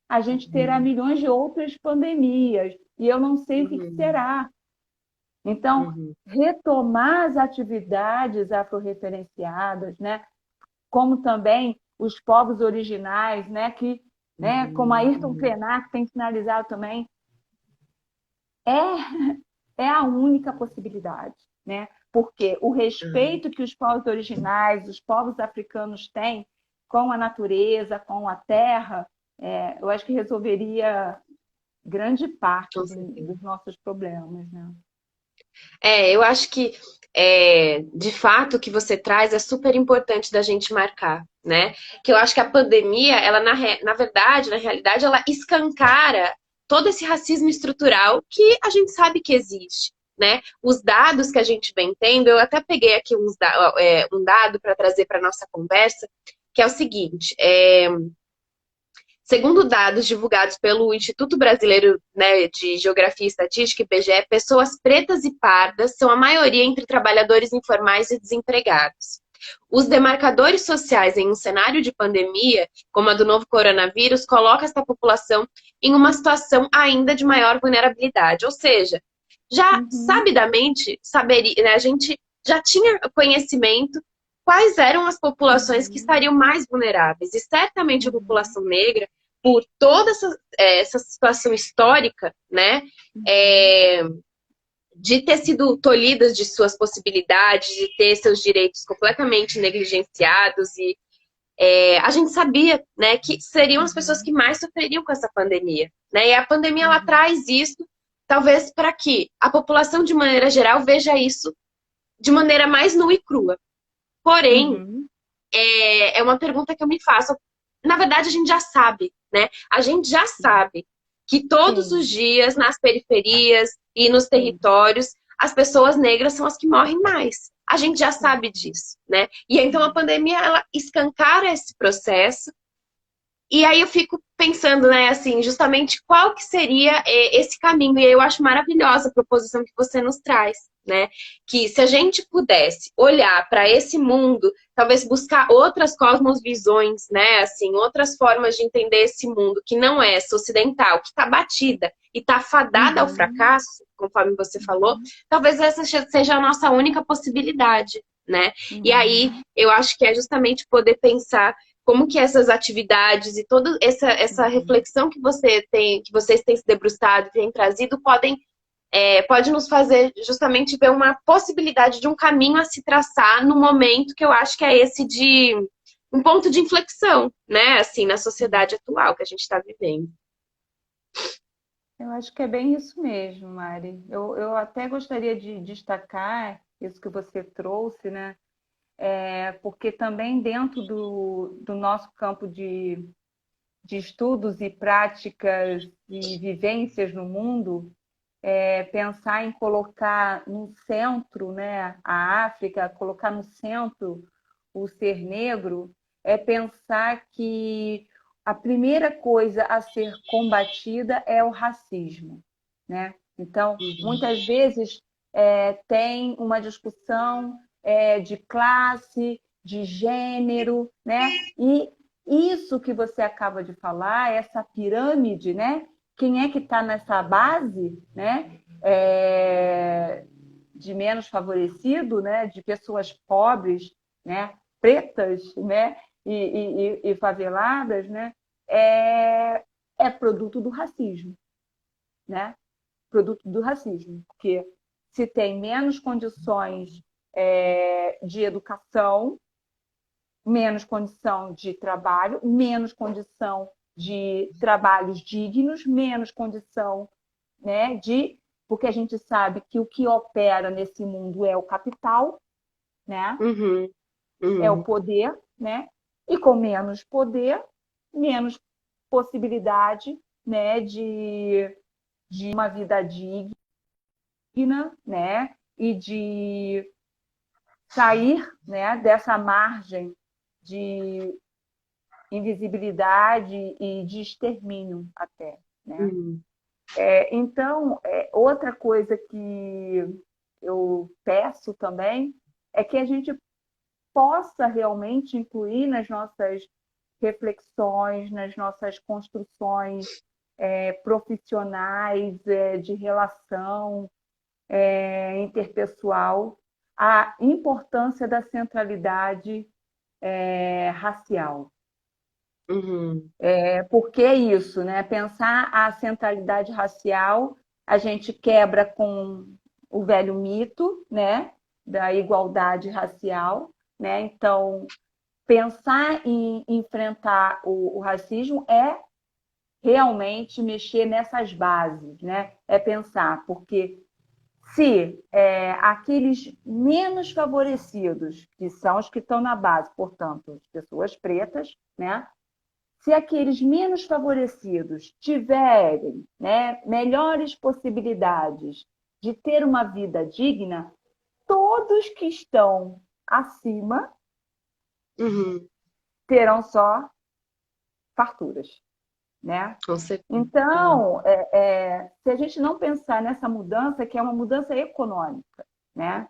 a gente terá uhum, milhões de outras pandemias. E eu não sei o que uhum, será. Então, uhum, retomar as atividades afro-referenciadas, né? Como também os povos originais, né? Que, né? Como a uhum, Ayrton uhum, Krenak tem sinalizado também, é é a única possibilidade, né? Porque o uhum. respeito que os povos originais, os povos africanos têm com a natureza, com a terra, eu acho que resolveria grande parte Com certeza. dos nossos problemas, né? Eu acho que, de fato, o que você traz é super importante da gente marcar, né? Que eu acho que a pandemia, ela, na verdade, na realidade, ela escancara todo esse racismo estrutural que a gente sabe que existe, né? Os dados que a gente vem tendo, eu até peguei aqui um dado para trazer para nossa conversa, que é o seguinte: segundo dados divulgados pelo Instituto Brasileiro, né, de Geografia e Estatística, IBGE, pessoas pretas e pardas são a maioria entre trabalhadores informais e desempregados. Os demarcadores sociais em um cenário de pandemia, como a do novo coronavírus, colocam essa população em uma situação ainda de maior vulnerabilidade. Ou seja, já Uhum, sabidamente, né, a gente já tinha conhecimento quais eram as populações que uhum, estariam mais vulneráveis. E certamente a uhum, população negra, por toda essa situação histórica, né, uhum, é, de ter sido tolhidas de suas possibilidades, de ter seus direitos completamente negligenciados e a gente sabia, né, que seriam as pessoas que uhum, mais sofreriam com essa pandemia, né? E a pandemia ela uhum, traz isso, talvez para que a população de maneira geral veja isso de maneira mais nua e crua. Porém, uhum, é uma pergunta que eu me faço. Na verdade, a gente já sabe, né? A gente já sabe que todos os sim. dias, nas periferias e nos Sim, territórios, as pessoas negras são as que morrem mais. A gente já sim, sabe disso, né? E então a sim. pandemia, ela escancara esse processo e aí eu fico pensando, né, assim, justamente qual que seria esse caminho. E aí eu acho maravilhosa a proposição que você nos traz, né? Que se a gente pudesse olhar para esse mundo, talvez buscar outras cosmovisões, né, assim, outras formas de entender esse mundo que não é essa ocidental, que está batida e está fadada ao Uhum, fracasso, conforme você falou, uhum, talvez essa seja a nossa única possibilidade, né? E aí uhum, eu acho que é justamente poder pensar como que essas atividades e toda essa uhum. reflexão que você tem, que vocês têm se debruçado, têm trazido, pode nos fazer justamente ver uma possibilidade de um caminho a se traçar no momento que eu acho que é esse de um ponto de inflexão, né? Assim, na sociedade atual que a gente está vivendo. Eu acho que é bem isso mesmo, Mari. Eu até gostaria de destacar isso que você trouxe, né? Porque também dentro do nosso campo de estudos e práticas e vivências no mundo, pensar em colocar no centro, né, a África, colocar no centro o ser negro, é pensar que a primeira coisa a ser combatida é o racismo, né? Então, muitas vezes tem uma discussão de classe, de gênero, né? E isso que você acaba de falar, essa pirâmide, né? Quem é que está nessa base, né? De menos favorecido, né? De pessoas pobres, né? Pretas, né? E faveladas, né? É, é produto do racismo, né? Produto do racismo, porque se tem menos condições de educação, menos condição de trabalho, menos condição de trabalhos dignos, menos condição, né, de porque a gente sabe que o que opera nesse mundo é o capital, né? Uhum, É o uhum, poder, né? E com menos poder, menos possibilidade, né, de uma vida digna, né? E de sair, né, dessa margem de invisibilidade e de extermínio até, né? uhum, Então, outra coisa que eu peço também é que a gente possa realmente incluir nas nossas reflexões, nas nossas construções profissionais, de relação interpessoal, a importância da centralidade racial. uhum, Porque é isso, né? Pensar a centralidade racial, a gente quebra com o velho mito, né? Da igualdade racial, né? Então, pensar em enfrentar o racismo é realmente mexer nessas bases, né? É pensar, porque se aqueles menos favorecidos, que são os que estão na base, portanto, as pessoas pretas, né? Se aqueles menos favorecidos tiverem, né, melhores possibilidades de ter uma vida digna, todos que estão acima uhum, terão só farturas, né? com certeza. Uhum, Então, se a gente não pensar nessa mudança, que é uma mudança econômica, né?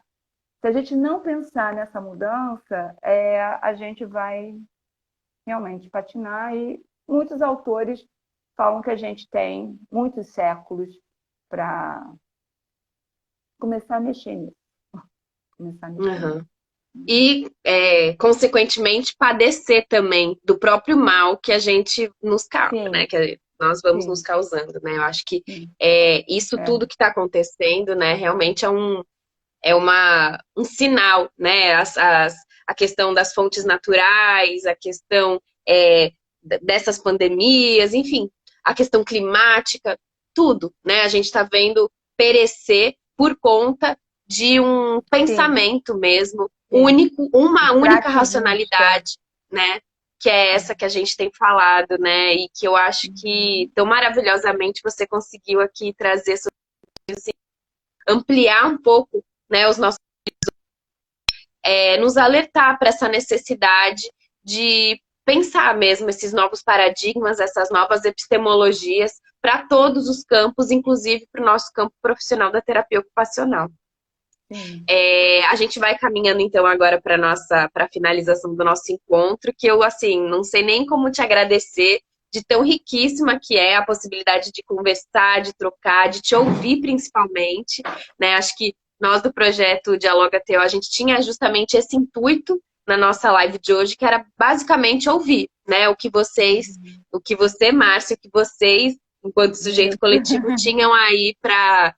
Se a gente não pensar nessa mudança, a gente vai realmente patinar e muitos autores falam que a gente tem muitos séculos para começar a mexer nisso, começar a mexer nisso. uhum. E, consequentemente, padecer também do próprio mal que a gente nos causa, né? Sim, Que nós vamos nos sim, causando, né? Eu acho que sim. isso É, tudo que está acontecendo, né? Realmente um sinal, né? A questão das fontes naturais, a questão dessas pandemias, enfim, a questão climática, tudo, né? A gente está vendo perecer por conta de um sim, pensamento mesmo sim. único, uma única Extrativista. racionalidade, né? que é essa que a gente tem falado, né? E que eu acho que tão maravilhosamente você conseguiu aqui trazer, assim, ampliar um pouco, né, os nossos, nos alertar para essa necessidade de pensar mesmo esses novos paradigmas, essas novas epistemologias para todos os campos, inclusive para o nosso campo profissional da terapia ocupacional. A gente vai caminhando então agora para a finalização do nosso encontro, que eu assim não sei nem como te agradecer de tão riquíssima que é a possibilidade de conversar, de trocar, de te ouvir principalmente, né? Acho que nós do projeto Dialoga TO, a gente tinha justamente esse intuito na nossa live de hoje, que era basicamente ouvir, né? O que você, Márcia, o que vocês, enquanto sujeito coletivo, tinham aí para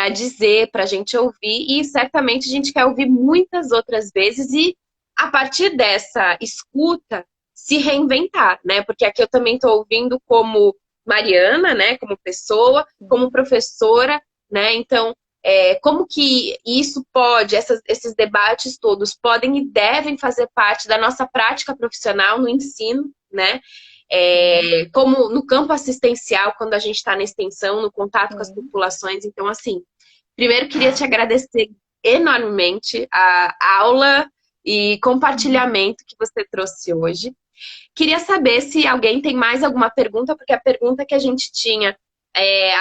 dizer, para a gente ouvir, e certamente a gente quer ouvir muitas outras vezes e, a partir dessa escuta, se reinventar, né? Porque aqui eu também estou ouvindo como Mariana, né? Como pessoa, como professora, né? Então, como que isso pode, esses debates todos podem e devem fazer parte da nossa prática profissional no ensino, né? Como no campo assistencial, quando a gente está na extensão, no contato com as populações. Então, assim, primeiro queria te agradecer enormemente a aula e compartilhamento que você trouxe hoje. Queria saber se alguém tem mais alguma pergunta, porque a pergunta que a gente tinha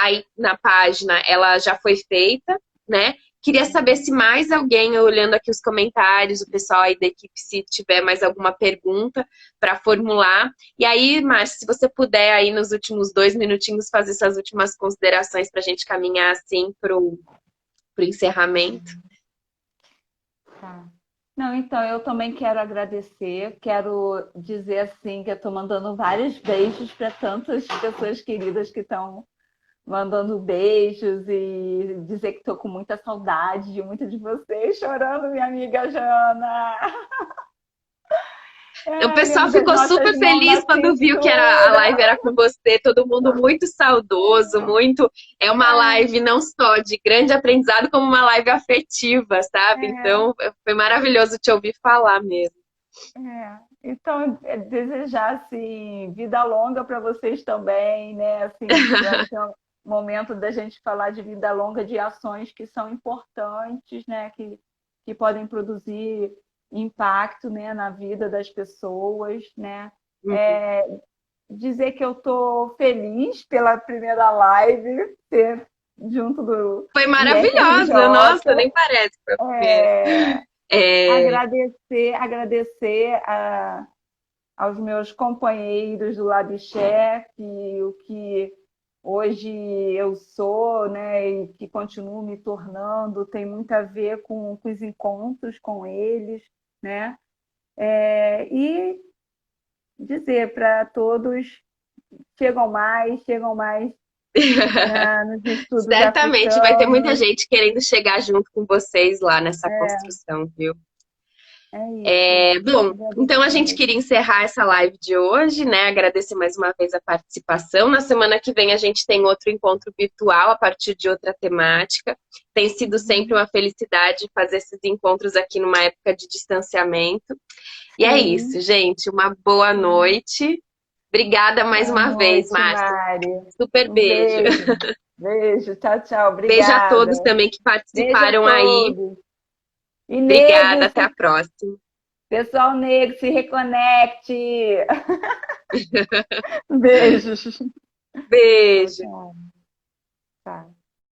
aí na página, ela já foi feita, né? Queria saber se mais alguém, olhando aqui os comentários, o pessoal aí da equipe, se tiver mais alguma pergunta para formular. E aí, Márcia, se você puder aí nos últimos 2 minutinhos fazer essas últimas considerações para a gente caminhar assim para o encerramento. Tá. Não, então, eu também quero agradecer, quero dizer assim que eu estou mandando vários beijos para tantas pessoas queridas que estão mandando beijos e dizer que estou com muita saudade de muitas de vocês, chorando, minha amiga Jana. O pessoal ficou super feliz quando viu que a live era com você, todo mundo muito saudoso, muito. É uma live não só de grande aprendizado, como uma live afetiva, sabe? Então, foi maravilhoso te ouvir falar mesmo. Então, desejar assim, vida longa para vocês também, né? Assim, eu acho que é um momento da gente falar de vida longa, de ações que são importantes, né? Que podem produzir impacto, né, na vida das pessoas, né? Dizer que eu estou feliz pela primeira live, ser junto do Foi maravilhosa, IFRJ. Nossa, nem parece que foi a primeira. Agradecer aos meus companheiros do Labixé, que o que hoje eu sou, né, e que continuo me tornando, tem muito a ver com os encontros com eles, né? E dizer para todos, chegam mais nos estudos Certamente vai ter muita africanos. gente querendo chegar junto com vocês lá nessa construção, viu? É isso. Bom, então a gente queria encerrar essa live de hoje, né? Agradecer mais uma vez a participação. Na semana que vem a gente tem outro encontro virtual a partir de outra temática. Tem sido sempre uma felicidade fazer esses encontros aqui numa época de distanciamento. E é isso, gente. Uma boa noite. Obrigada mais uma vez, Márcia. Mari. Super beijo. Beijo, tchau, tchau. Obrigada. Beijo a todos também que participaram aí. E Obrigada, até a próxima. Pessoal negro, se reconecte. Beijos. Beijo. Tá.